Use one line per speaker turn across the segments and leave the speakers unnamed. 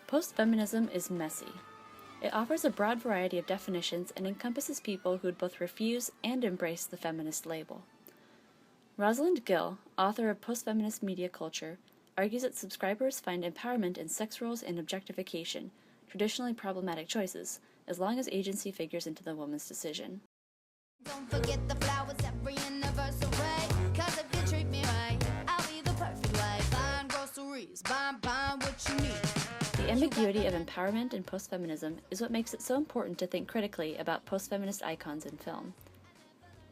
Postfeminism is messy. It offers a broad variety of definitions and encompasses people who would both refuse and embrace the feminist label. Rosalind Gill, author of Postfeminist Media Culture, argues that subscribers find empowerment in sex roles and objectification, traditionally problematic choices, as long as agency figures into the woman's decision.
Don't forget the flowers every anniversary, 'cause if you treat me right, I'll be the perfect wife. Buying groceries, buying what you need.
The ambiguity of empowerment and postfeminism is what makes it so important to think critically about postfeminist icons in film.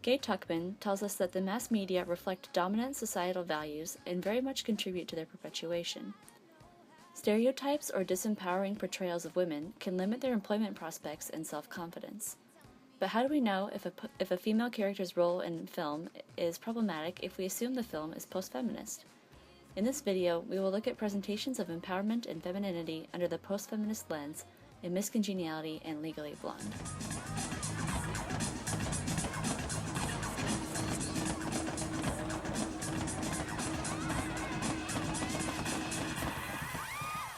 Gay Tuckman tells us that the mass media reflect dominant societal values and very much contribute to their perpetuation. Stereotypes or disempowering portrayals of women can limit their employment prospects and self-confidence. But how do we know if a female character's role in film is problematic if we assume the film is post-feminist? In this video, we will look at presentations of empowerment and femininity under the post-feminist lens in Miss Congeniality and Legally Blonde.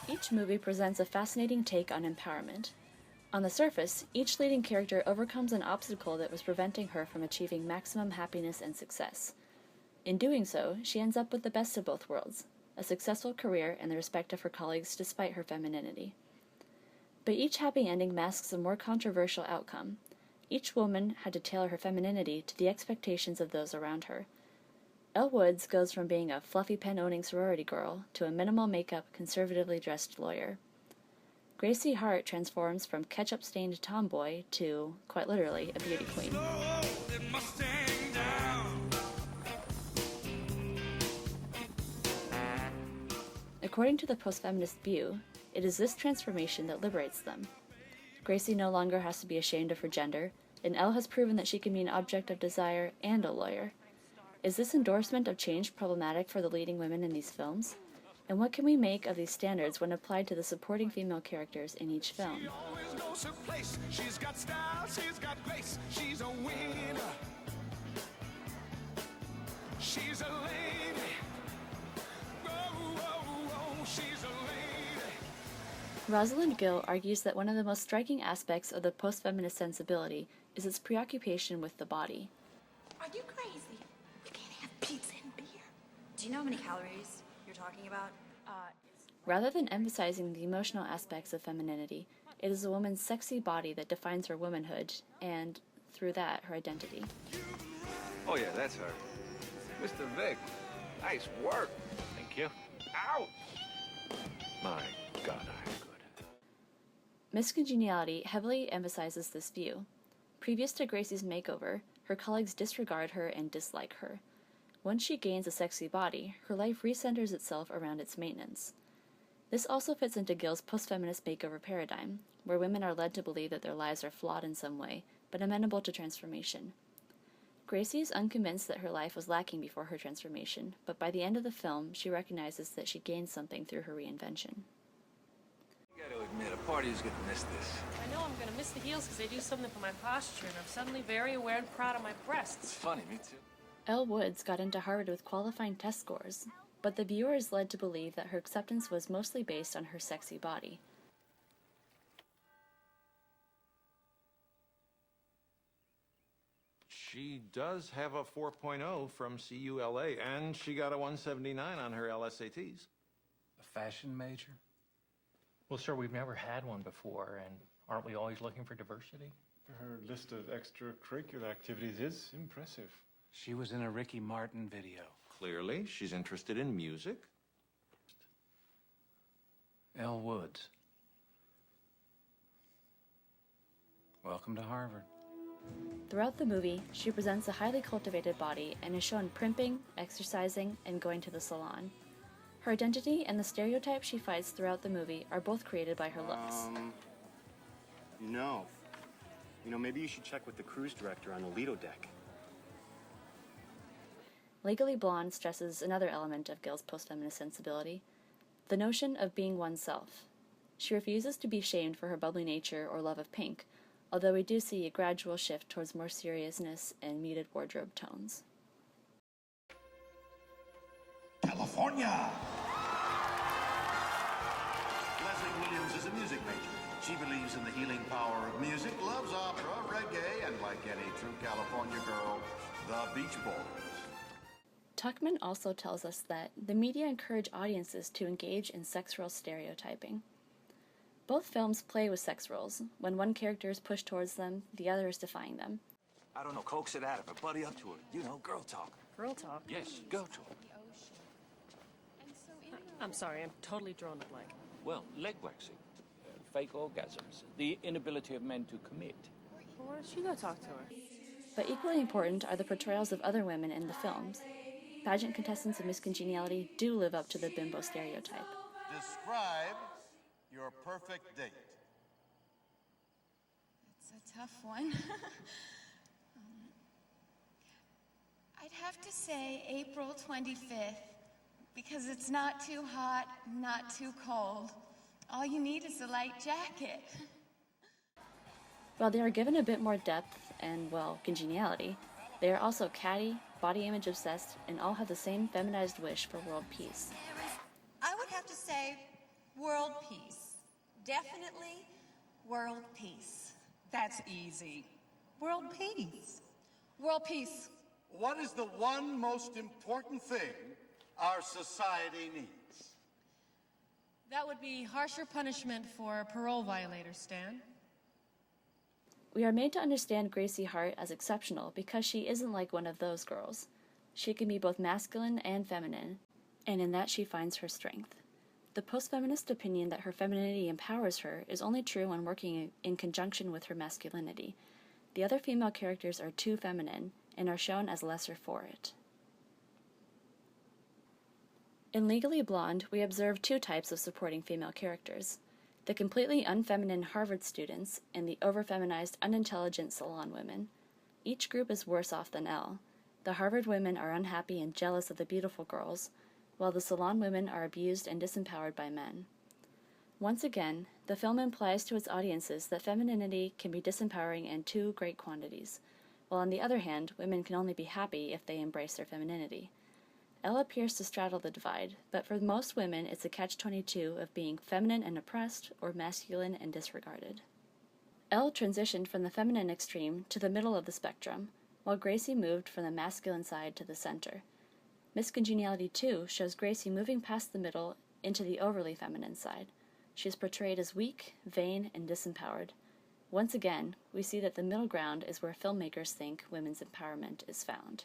Each movie presents a fascinating take on empowerment. On the surface, each leading character overcomes an obstacle that was preventing her from achieving maximum happiness and success. In doing so, she ends up with the best of both worlds, a successful career and the respect of her colleagues despite her femininity. But each happy ending masks a more controversial outcome. Each woman had to tailor her femininity to the expectations of those around her. Elle Woods goes from being a fluffy pen-owning sorority girl to a minimal makeup, conservatively dressed lawyer. Gracie Hart transforms from ketchup-stained tomboy to, quite literally, a beauty queen. According to the post-feminist view, it is this transformation that liberates them. Gracie no longer has to be ashamed of her gender, and Elle has proven that she can be an object of desire and a lawyer. Is this endorsement of change problematic for the leading women in these films? And what can we make of these standards when applied to the supporting female characters in each film?
She always knows her place. She's got style, she's got grace. She's a winner. She's a lady. Oh, she's a lady.
Rosalind Gill argues that one of the most striking aspects of the post-feminist sensibility is its preoccupation with the body.
Are you crazy? You can't have pizza and beer. Do you know how many calories you're talking about?
Rather than emphasizing the emotional aspects of femininity, it is a woman's sexy body that defines her womanhood, and, through that, her identity.
Oh yeah, that's her. Mr. Vic, nice work. Thank you. Ouch! My God, I'm good.
Miss Congeniality heavily emphasizes this view. Previous to Gracie's makeover, her colleagues disregard her and dislike her. Once she gains a sexy body, her life recenters itself around its maintenance. This also fits into Gill's post-feminist makeover paradigm, where women are led to believe that their lives are flawed in some way, but amenable to transformation. Gracie is unconvinced that her life was lacking before her transformation, but by the end of the film, she recognizes that she gained something through her reinvention.
You gotta admit, a party is gonna miss this.
I know I'm gonna miss the heels because they do something for my posture, and I'm suddenly very aware and proud of my breasts.
It's funny, me too.
Elle Woods got into Harvard with qualifying test scores, but the viewer is led to believe that her acceptance was mostly based on her sexy body.
She does have a 4.0 from CULA, and she got a 179 on her LSATs.
A fashion major?
Well, sir, we've never had one before, and aren't we always looking for diversity?
Her list of extracurricular activities is impressive.
She was in a Ricky Martin video.
Clearly, she's interested in music.
Elle Woods. Welcome to Harvard.
Throughout the movie, she presents a highly cultivated body and is shown primping, exercising, and going to the salon. Her identity and the stereotypes she fights throughout the movie are both created by her looks.
Maybe you should check with the cruise director on the Lido deck.
Legally Blonde stresses another element of Gill's post-feminist sensibility, the notion of being oneself. She refuses to be shamed for her bubbly nature or love of pink, although we do see a gradual shift towards more seriousness and muted wardrobe tones.
California! Leslie Williams is a music major. She believes in the healing power of music, loves opera, reggae, and like any true California girl, the Beach Boys.
Tuckman also tells us that the media encourage audiences to engage in sex role stereotyping. Both films play with sex roles. When one character is pushed towards them, the other is defying them.
I don't know, coax it out of her, buddy up to her. You know, girl talk.
Girl talk?
Yes, girl talk.
I'm sorry, I'm totally drawn to blank.
Well, leg waxing, fake orgasms, the inability of men to commit.
Well, why don't you go talk to her?
But equally important are the portrayals of other women in the films. Pageant contestants of Miss Congeniality do live up to the bimbo stereotype.
Describe your perfect date.
It's a tough one. I'd have to say April 25th, because it's not too hot, not too cold. All you need is a light jacket.
While they are given a bit more depth and, well, congeniality, they are also catty, body image obsessed, and all have the same feminized wish for world peace.
I would have to say world peace. Definitely world peace.
That's easy. World peace.
World peace.
What is the one most important thing our society needs?
That would be harsher punishment for parole violators, Stan.
We are made to understand Gracie Hart as exceptional because she isn't like one of those girls. She can be both masculine and feminine, and in that she finds her strength. The post-feminist opinion that her femininity empowers her is only true when working in conjunction with her masculinity. The other female characters are too feminine and are shown as lesser for it. In Legally Blonde, we observe two types of supporting female characters: the completely unfeminine Harvard students and the over-feminized, unintelligent salon women. Each group is worse off than Elle. The Harvard women are unhappy and jealous of the beautiful girls, while the salon women are abused and disempowered by men. Once again, the film implies to its audiences that femininity can be disempowering in too great quantities, while on the other hand, women can only be happy if they embrace their femininity. Elle appears to straddle the divide, but for most women it's a catch-22 of being feminine and oppressed or masculine and disregarded. Elle transitioned from the feminine extreme to the middle of the spectrum, while Gracie moved from the masculine side to the center. Miss Congeniality 2 shows Gracie moving past the middle into the overly feminine side. She is portrayed as weak, vain, and disempowered. Once again, we see that the middle ground is where filmmakers think women's empowerment is found.